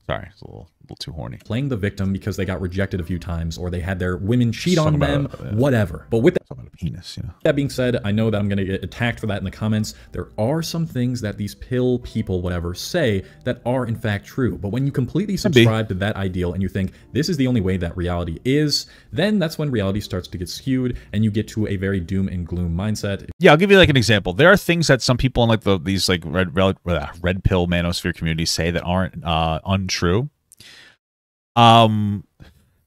Sorry, it's a little too horny. Playing the victim because they got rejected a few times, or they had their women cheat on them, whatever. But with that, about a penis, that being said, I know that I'm going to get attacked for that in the comments. There are some things that these pill people, whatever, say that are in fact true. But when you completely subscribe to that ideal and you think this is the only way that reality is, then that's when reality starts to get skewed and you get to a very doom and gloom mindset. Yeah, I'll give you like an example. There are things that some people in like these like red pill manosphere communities say that aren't untrue.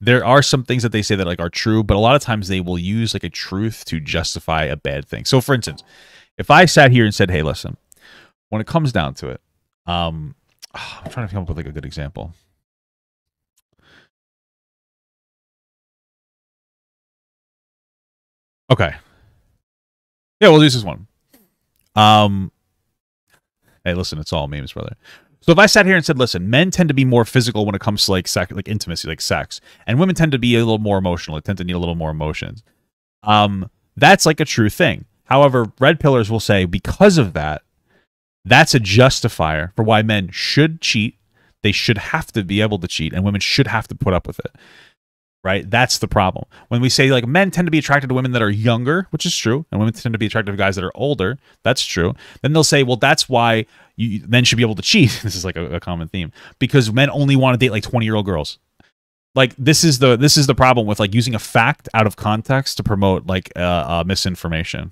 There are some things that they say that like are true, but a lot of times they will use like a truth to justify a bad thing. So for instance, if I sat here and said, hey, listen, when it comes down to it, I'm trying to come up with like a good example. Okay. Yeah, we'll use this one. Hey, listen, it's all memes, brother. So if I sat here and said, listen, men tend to be more physical when it comes to like sex, like intimacy, like sex, and women tend to be a little more emotional. They tend to need a little more emotions. That's like a true thing. However, red pillars will say because of that, that's a justifier for why men should cheat. They should have to be able to cheat, and women should have to put up with it. Right? That's the problem. When we say like men tend to be attracted to women that are younger, which is true, and women tend to be attracted to guys that are older, that's true. Then they'll say, well, that's why men should be able to cheat. This is like a common theme because men only want to date like 20-year-old girls. Like this is the problem with like using a fact out of context to promote like misinformation.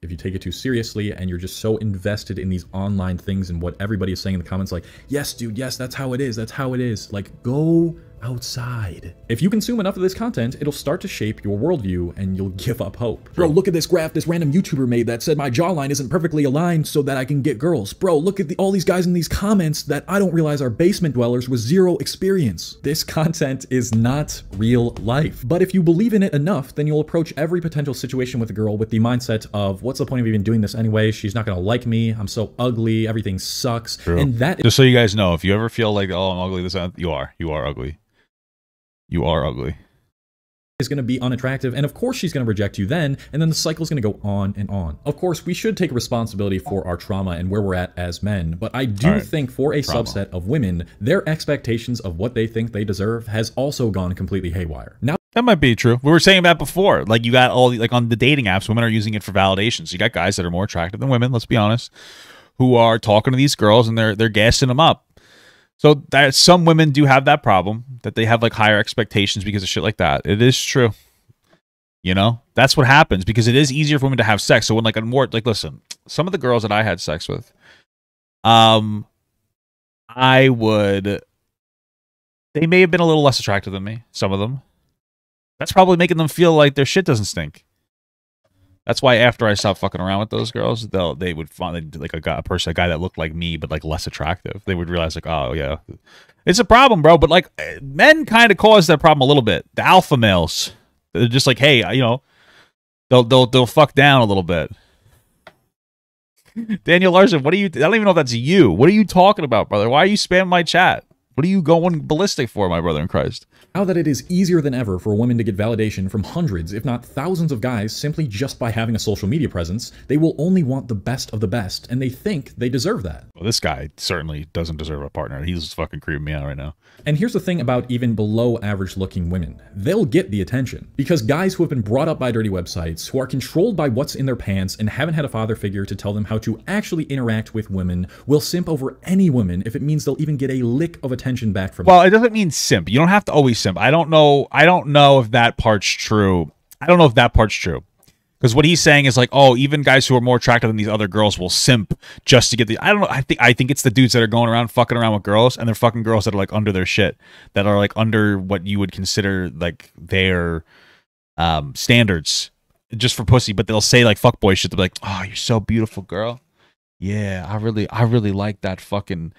If you take it too seriously and you're just so invested in these online things and what everybody is saying in the comments, like, yes, dude, yes, that's how it is. That's how it is. Like, go outside. If you consume enough of this content, it'll start to shape your worldview and you'll give up hope. Bro, look at this graph this random YouTuber made that said my jawline isn't perfectly aligned so that I can get girls. Bro, look at all these guys in these comments that I don't realize are basement dwellers with zero experience. This content is not real life. But if you believe in it enough, then you'll approach every potential situation with a girl with the mindset of, what's the point of even doing this anyway? She's not gonna like me. I'm so ugly. Everything sucks. True. And that just so you guys know, if you ever feel like, oh, I'm ugly, you are ugly. You are ugly. Is going to be unattractive, and of course she's going to reject you then, and then the cycle is going to go on and on. Of course, we should take responsibility for our trauma and where we're at as men, but I do think for a subset of women, their expectations of what they think they deserve has also gone completely haywire. Now, that might be true. We were saying that before. Like, you got all, like, on the dating apps, women are using it for validation. So you got guys that are more attractive than women, let's be honest, who are talking to these girls and they're gassing them up. So that some women do have that problem, that they have like higher expectations because of shit like that. It is true. You know, that's what happens because it is easier for women to have sex. So when like a more like, listen, some of the girls that I had sex with, they may have been a little less attractive than me. Some of them. That's probably making them feel like their shit doesn't stink. That's why after I stopped fucking around with those girls, they would find like a guy that looked like me but like less attractive. They would realize like, oh yeah, it's a problem, bro. But like men kind of cause that problem a little bit. The alpha males, They're just like, hey, you know, they'll fuck down a little bit. Daniel Larson, what are you? I don't even know if that's you. What are you talking about, brother? Why are you spamming my chat? What are you going ballistic for, my brother in Christ? Now that it is easier than ever for women to get validation from hundreds, if not thousands of guys simply just by having a social media presence, they will only want the best of the best, and they think they deserve that. Well, this guy certainly doesn't deserve a partner. He's fucking creeping me out right now. And here's the thing about even below average looking women. They'll get the attention. Because guys who have been brought up by dirty websites, who are controlled by what's in their pants and haven't had a father figure to tell them how to actually interact with women, will simp over any woman if it means they'll even get a lick of attention back from them. Well, it doesn't mean simp. You don't have to always simp. I don't know if that part's true. Because what he's saying is like, oh, even guys who are more attractive than these other girls will simp just to get the. I don't know. I think it's the dudes that are going around fucking around with girls, and they're fucking girls that are like under their shit, that are like under what you would consider like their standards, just for pussy. But they'll say like fuckboy shit. They'll be like, oh, you're so beautiful, girl. Yeah, I really like that fucking.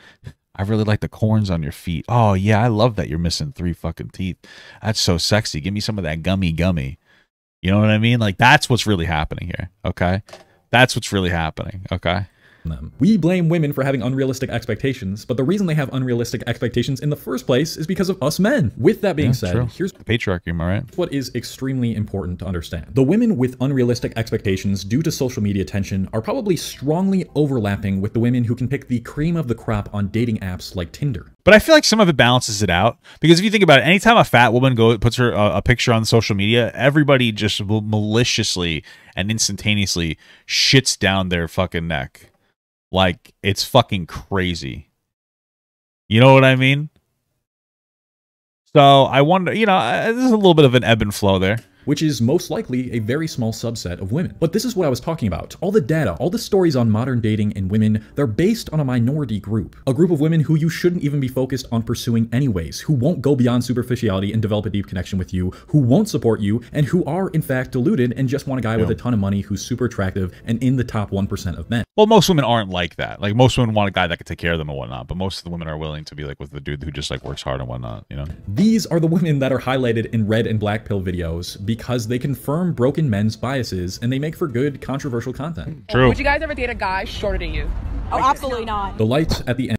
I really like the corns on your feet. Oh yeah, I love that you're missing 3 fucking teeth. That's so sexy. Give me some of that gummy. You know what I mean? Like, that's what's really happening here, okay? That's what's really happening, okay? We blame women for having unrealistic expectations, but the reason they have unrealistic expectations in the first place is because of us men. With that being said, here's the patriarchy, am I right? What is extremely important to understand. The women with unrealistic expectations due to social media attention are probably strongly overlapping with the women who can pick the cream of the crop on dating apps like Tinder. But I feel like some of it balances it out, because if you think about it, anytime a fat woman puts her a picture on social media, everybody just will maliciously and instantaneously shits down their fucking neck. Like, it's fucking crazy. You know what I mean? So I wonder, you know, there's a little bit of an ebb and flow there. Which is most likely a very small subset of women. But this is what I was talking about. All the data, all the stories on modern dating and women, they're based on a minority group. A group of women who you shouldn't even be focused on pursuing anyways, who won't go beyond superficiality and develop a deep connection with you, who won't support you, and who are in fact deluded and just want a guy with a ton of money who's super attractive and in the top 1% of men. Well, most women aren't like that. Like, most women want a guy that can take care of them and whatnot, but most of the women are willing to be like with the dude who just like works hard and whatnot, you know? These are the women that are highlighted in red and black pill videos because they confirm broken men's biases and they make for good controversial content. True. Would you guys ever date a guy shorter than you? Oh, absolutely not. The lights at the end.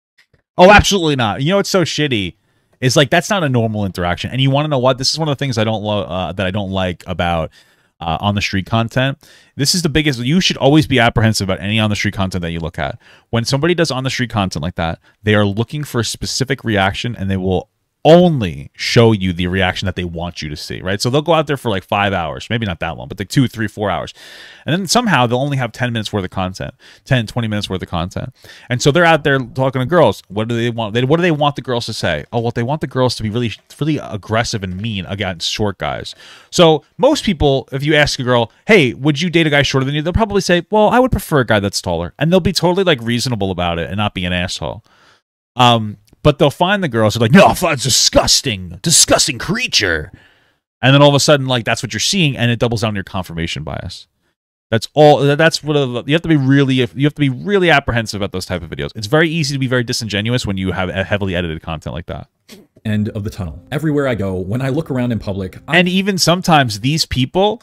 Oh, absolutely not. You know what's so shitty is like, that's not a normal interaction. And you want to know what? This is one of the things I don't like about on the street content. This is the biggest. You should always be apprehensive about any on the street content that you look at. When somebody does on the street content like that, they are looking for a specific reaction, and they will only show you the reaction that they want you to see, right? So they'll go out there for like 5 hours, maybe not that long, but like 2, 3, 4 hours. And then somehow they'll only have 10 minutes worth of content, 10, 20 minutes worth of content. And so they're out there talking to girls. What do they want? What do they want the girls to say? Oh, well, they want the girls to be really, really aggressive and mean against short guys. So most people, if you ask a girl, hey, would you date a guy shorter than you? They'll probably say, well, I would prefer a guy that's taller. And they'll be totally like reasonable about it and not be an asshole. But they'll find the girls who are like, no, that's disgusting creature. And then all of a sudden, like, that's what you're seeing, and it doubles down on your confirmation bias. That's all. That's what you have to be really apprehensive about those type of videos. It's very easy to be very disingenuous when you have heavily edited content like that. End of the tunnel. Everywhere I go, when I look around in public, and even sometimes these people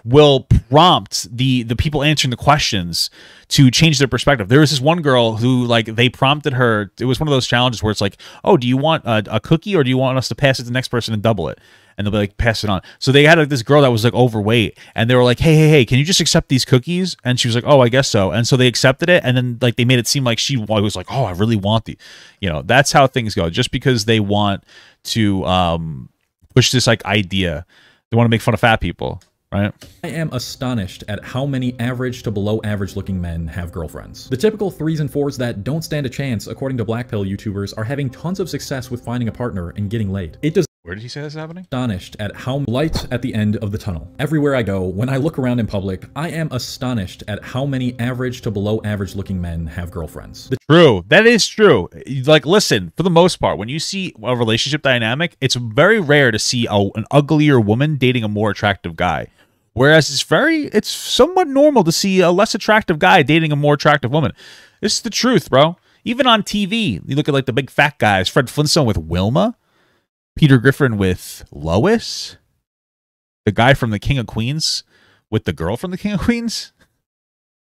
will prompt the people answering the questions to change their perspective. There was this one girl who, like, they prompted her. It was one of those challenges where it's like, oh, do you want a cookie, or do you want us to pass it to the next person and double it? And they'll be like, pass it on. So they had like, this girl that was like overweight, and they were like, hey, can you just accept these cookies? And she was like, oh, I guess so. And so they accepted it, and then like they made it seem like she was like, oh, I really want the, you know, that's how things go. Just because they want to push this like idea, they want to make fun of fat people. Right. I am astonished at how many average to below average looking men have girlfriends. The typical 3s and 4s that don't stand a chance, according to black pill YouTubers, are having tons of success with finding a partner and getting laid. It does. Where did he say this is happening? Astonished at how light at the end of the tunnel. Everywhere I go, when I look around in public, I am astonished at how many average to below average looking men have girlfriends. True. That is true. Like, listen, for the most part, when you see a relationship dynamic, it's very rare to see an uglier woman dating a more attractive guy. Whereas it's somewhat normal to see a less attractive guy dating a more attractive woman. This is the truth, bro. Even on TV, you look at like the big fat guys, Fred Flintstone with Wilma, Peter Griffin with Lois. the guy from the King of Queens with the girl from the King of Queens,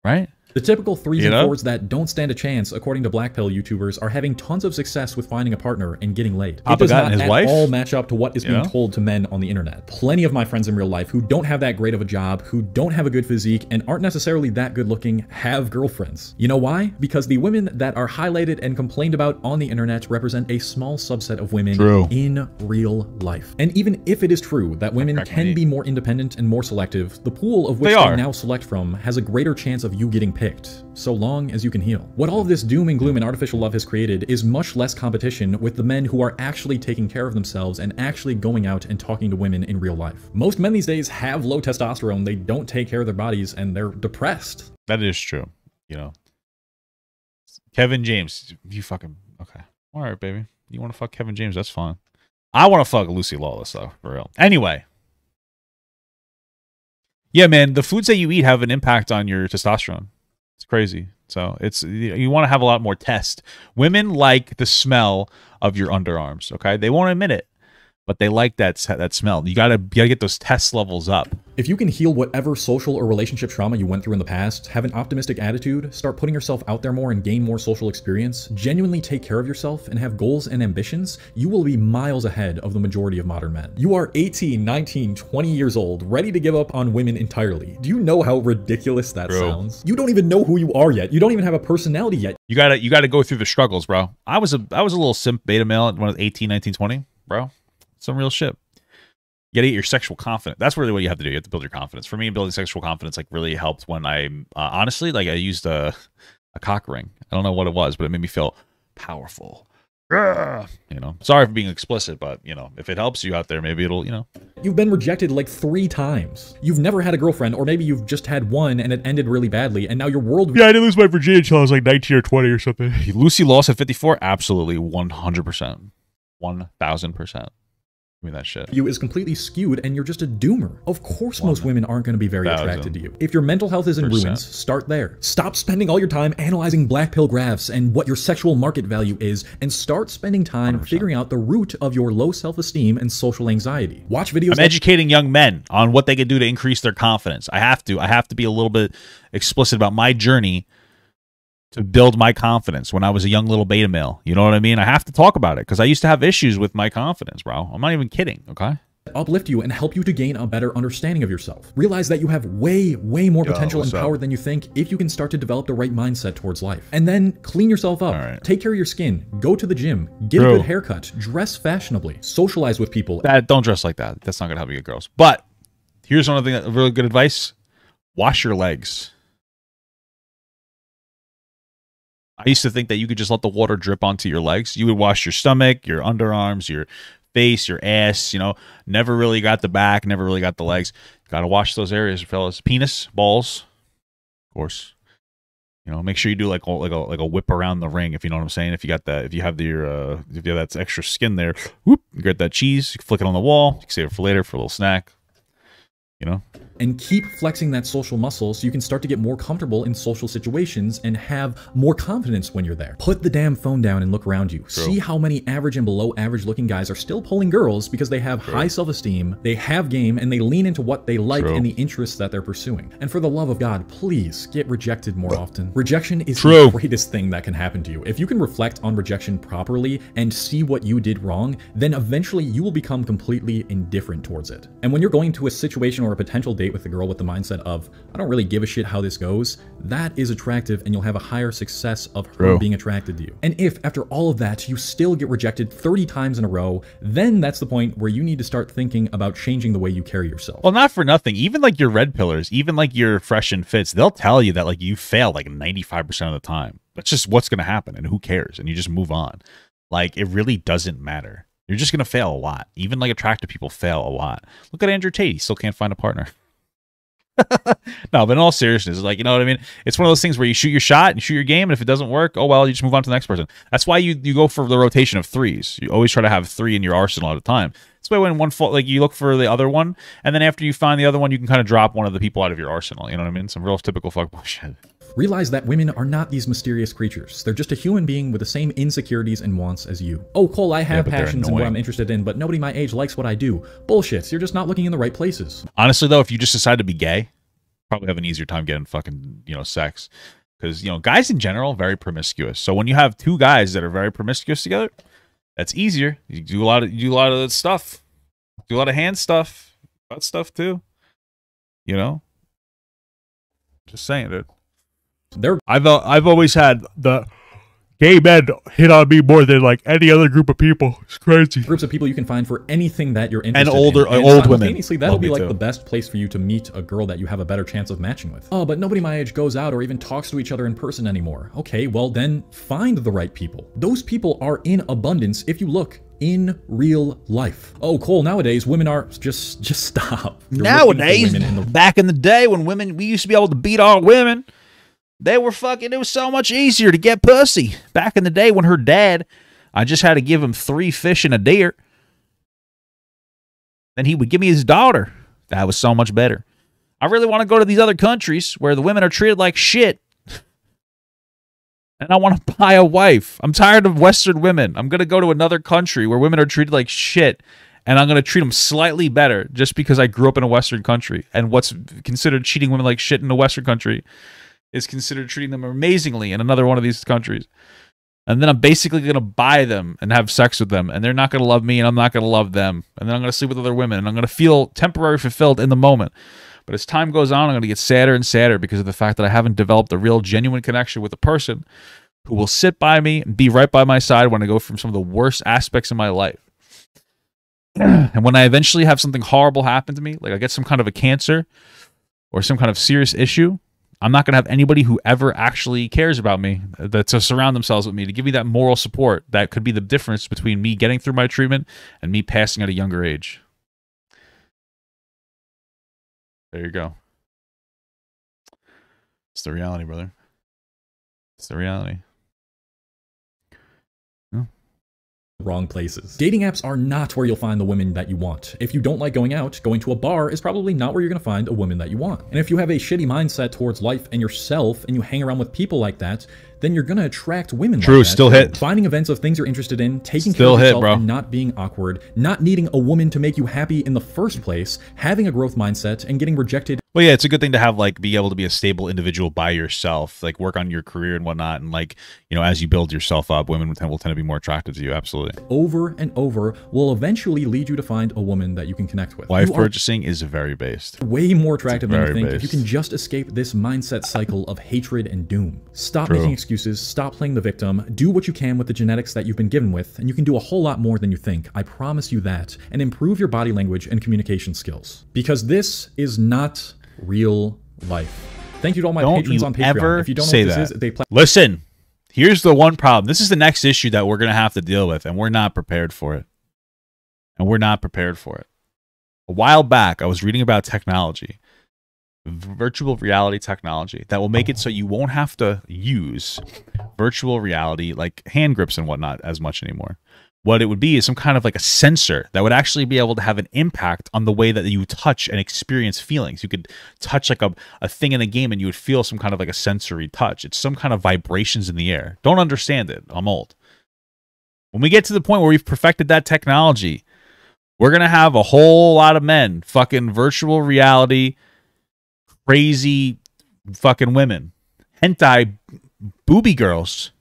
right? The typical 3s and 4s that don't stand a chance, according to black pill YouTubers, are having tons of success with finding a partner and getting laid. It does not at all match up to what is being told to men on the internet. Plenty of my friends in real life who don't have that great of a job, who don't have a good physique, and aren't necessarily that good looking, have girlfriends. You know why? Because the women that are highlighted and complained about on the internet represent a small subset of women in real life. And even if it is true that women can be more independent and more selective, the pool of which they now select from has a greater chance of you getting picked, so long as you can heal. What all of this doom and gloom and artificial love has created is much less competition with the men who are actually taking care of themselves and actually going out and talking to women in real life. Most men these days have low testosterone, they don't take care of their bodies, and they're depressed. That is true, you know. Kevin James, you fucking, okay. All right, baby. You want to fuck Kevin James, that's fine. I want to fuck Lucy Lawless, though, for real. Anyway. Yeah, man, the foods that you eat have an impact on your testosterone. It's crazy. So it's, you want to have a lot more test. Women like the smell of your underarms, okay? They won't admit it, but they like that smell. You gotta get those test levels up. If you can heal whatever social or relationship trauma you went through in the past, have an optimistic attitude, start putting yourself out there more and gain more social experience, genuinely take care of yourself, and have goals and ambitions, you will be miles ahead of the majority of modern men. You are 18, 19, 20 years old, ready to give up on women entirely. Do you know how ridiculous that sounds? You don't even know who you are yet. You don't even have a personality yet. You gotta go through the struggles, bro. I was a little simp beta male when I was 18, 19, 20, bro. Some real shit. You gotta get your sexual confidence. That's really what you have to do. You have to build your confidence. For me, building sexual confidence like really helped when I honestly, like, I used a cock ring. I don't know what it was, but it made me feel powerful. You know, sorry for being explicit, but you know, if it helps you out there, maybe it'll, you know. You've been rejected like 3 times. You've never had a girlfriend, or maybe you've just had one and it ended really badly, and now your world— Yeah, I didn't lose my virginity until I was like 19 or 20 or something. Lucy lost at 54? Absolutely, 100%. 1,000%. Give me that shit. You is completely skewed and you're just a doomer. Of course most women aren't going to be very attracted to you. If your mental health is in ruins, start there. Stop spending all your time analyzing black pill graphs and what your sexual market value is, and start spending time 100%. Figuring out the root of your low self-esteem and social anxiety. Watch videos— I'm educating young men on what they can do to increase their confidence. I have to be a little bit explicit about my journey to build my confidence when I was a young little beta male. You know what I mean? I have to talk about it because I used to have issues with my confidence, bro. I'm not even kidding, okay? Uplift you and help you to gain a better understanding of yourself. Realize that you have way more potential and power than you think if you can start to develop the right mindset towards life. And then clean yourself up. Take care of your skin. Go to the gym. Get a good haircut. Dress fashionably. Socialize with people. Don't dress like that. That's not going to help you get girls. But here's one thing, really good advice. Wash your legs. I used to think that you could just let the water drip onto your legs. You would wash your stomach, your underarms, your face, your ass, you know. Never really got the back, never really got the legs. Got to wash those areas, fellas. Penis, balls, of course. You know, make sure you do like a whip around the ring, if you know what I'm saying. If you got that, if you have that extra skin there, whoop, you get that cheese, you can flick it on the wall. You can save it for later for a little snack. You know? And keep flexing that social muscle so you can start to get more comfortable in social situations and have more confidence when you're there. Put the damn phone down and look around you. See how many average and below average looking guys are still pulling girls because they have high self-esteem, they have game, and they lean into what they like and the interests that they're pursuing. And for the love of God, please get rejected more often. Rejection is the greatest thing that can happen to you. If you can reflect on rejection properly and see what you did wrong, then eventually you will become completely indifferent towards it. And when you're going to a situation or a potential date with a girl with the mindset of, I don't really give a shit how this goes, that is attractive and you'll have a higher success of her being attracted to you. And if after all of that you still get rejected 30 times in a row, then that's the point where you need to start thinking about changing the way you carry yourself. Well, not for nothing. Even like your red pillars, even like your fresh and fits, they'll tell you that like you fail like 95% of the time. That's just what's going to happen, and who cares? And you just move on. Like, it really doesn't matter. You're just going to fail a lot. Even like attractive people fail a lot. Look at Andrew Tate. He still can't find a partner. No, but in all seriousness, like, you know what I mean? It's one of those things where you shoot your shot, you shoot your game, and if it doesn't work, oh well, you just move on to the next person. That's why you go for the rotation of 3s. You always try to have 3 in your arsenal at a time. That's why when one fall, like, you look for the other one, and then after you find the other one, you can kind of drop one of the people out of your arsenal. You know what I mean? Some real typical fuckboy shit. Realize that women are not these mysterious creatures. They're just a human being with the same insecurities and wants as you. Oh, Cole, I have passions and what I'm interested in, but nobody my age likes what I do. Bullshit. You're just not looking in the right places. Honestly, though, if you just decide to be gay, probably have an easier time getting fucking, sex. Because, guys in general, very promiscuous. So when you have two guys that are very promiscuous together, that's easier. You do a lot of stuff. Do a lot of hand stuff. Butt stuff, too. Just saying, dude. I've always had the gay men hit on me more than like any other group of people. It's crazy. Groups of people you can find for anything that you're interested in. And old women. Simultaneously, that'll be like the best place for you to meet a girl that you have a better chance of matching with. Oh, but nobody my age goes out or even talks to each other in person anymore. Okay, well then find the right people. Those people are in abundance if you look in real life. Oh, Cole, nowadays women are just stop. Nowadays, back in the day when we used to be able to beat all women. They were fucking, it was so much easier to get pussy. Back in the day when her dad, I just had to give him 3 fish and a deer. Then he would give me his daughter. That was so much better. I really want to go to these other countries where the women are treated like shit. And I want to buy a wife. I'm tired of Western women. I'm going to go to another country where women are treated like shit. And I'm going to treat them slightly better just because I grew up in a Western country. And what's considered treating women like shit in a Western country is considered treating them amazingly in another one of these countries. And then I'm basically going to buy them and have sex with them. And they're not going to love me and I'm not going to love them. And then I'm going to sleep with other women. And I'm going to feel temporarily fulfilled in the moment. But as time goes on, I'm going to get sadder and sadder because of the fact that I haven't developed a real genuine connection with a person who will sit by me and be right by my side when I go from some of the worst aspects of my life. And when I eventually have something horrible happen to me, like I get some kind of a cancer or some kind of serious issue, I'm not going to have anybody who ever actually cares about me to surround themselves with me, to give me that moral support. That could be the difference between me getting through my treatment and me passing at a younger age. There you go. It's the reality, brother. It's the reality. Wrong places. Dating apps are not where you'll find the women that you want. If you don't like going out, going to a bar is probably not where you're gonna find a woman that you want. And if you have a shitty mindset towards life and yourself and you hang around with people like that, then you're gonna attract women like that. True, still hit. Finding events of things you're interested in, taking care of yourself and not being awkward, not needing a woman to make you happy in the first place, having a growth mindset, and getting rejected. Well, yeah, it's a good thing to have, like, be able to be a stable individual by yourself, like work on your career and whatnot. And like, as you build yourself up, women will tend to be more attractive to you. Absolutely. Over and over will eventually lead you to find a woman that you can connect with. Wife purchasing is very based. Way more attractive than you think if you can just escape this mindset cycle of hatred and doom. Stop making excuses, stop playing the victim, do what you can with the genetics that you've been given with, and you can do a whole lot more than you think. I promise you that. And improve your body language and communication skills. Because this is not real life. Thank you to all my patrons on Patreon. If you don't know what this is, they play. Listen, here's the one problem. This is the next issue that we're going to have to deal with, and we're not prepared for it. A while back, I was reading about technology, virtual reality technology, that will make it so you won't have to use virtual reality, like hand grips and whatnot, as much anymore. What it would be is some kind of like a sensor that would actually be able to have an impact on the way that you touch and experience feelings. You could touch like a thing in a game and you would feel some kind of like a sensory touch. It's some kind of vibrations in the air. Don't understand it. I'm old. When we get to the point where we've perfected that technology, we're going to have a whole lot of men, fucking virtual reality, crazy fucking women, hentai booby girls.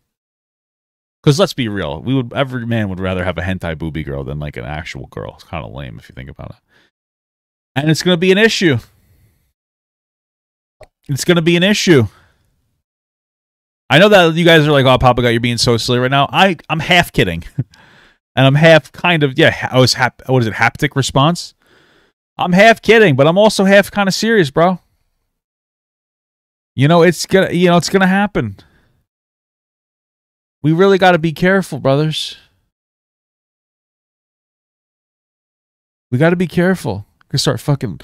Because let's be real, every man would rather have a hentai booby girl than like an actual girl. It's kind of lame if you think about it. And it's going to be an issue. It's going to be an issue. I know that you guys are like, oh, Papa, you're being so silly right now. I'm half kidding. And I'm half kind of, yeah, what is it, haptic response? I'm half kidding, but I'm also half kind of serious, bro. It's gonna happen. We really got to be careful, brothers. We got to be careful. We start fucking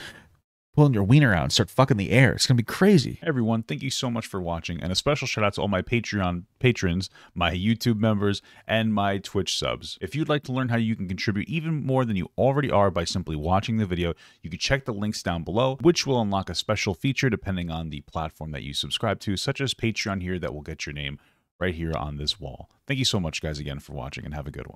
pulling your wiener out and start fucking the air. It's gonna be crazy. Hey everyone, thank you so much for watching, and a special shout out to all my Patreon patrons, my YouTube members, and my Twitch subs. If you'd like to learn how you can contribute even more than you already are by simply watching the video, you can check the links down below, which will unlock a special feature depending on the platform that you subscribe to, such as Patreon here, that will get your name right here on this wall. Thank you so much, guys, again for watching, and have a good one.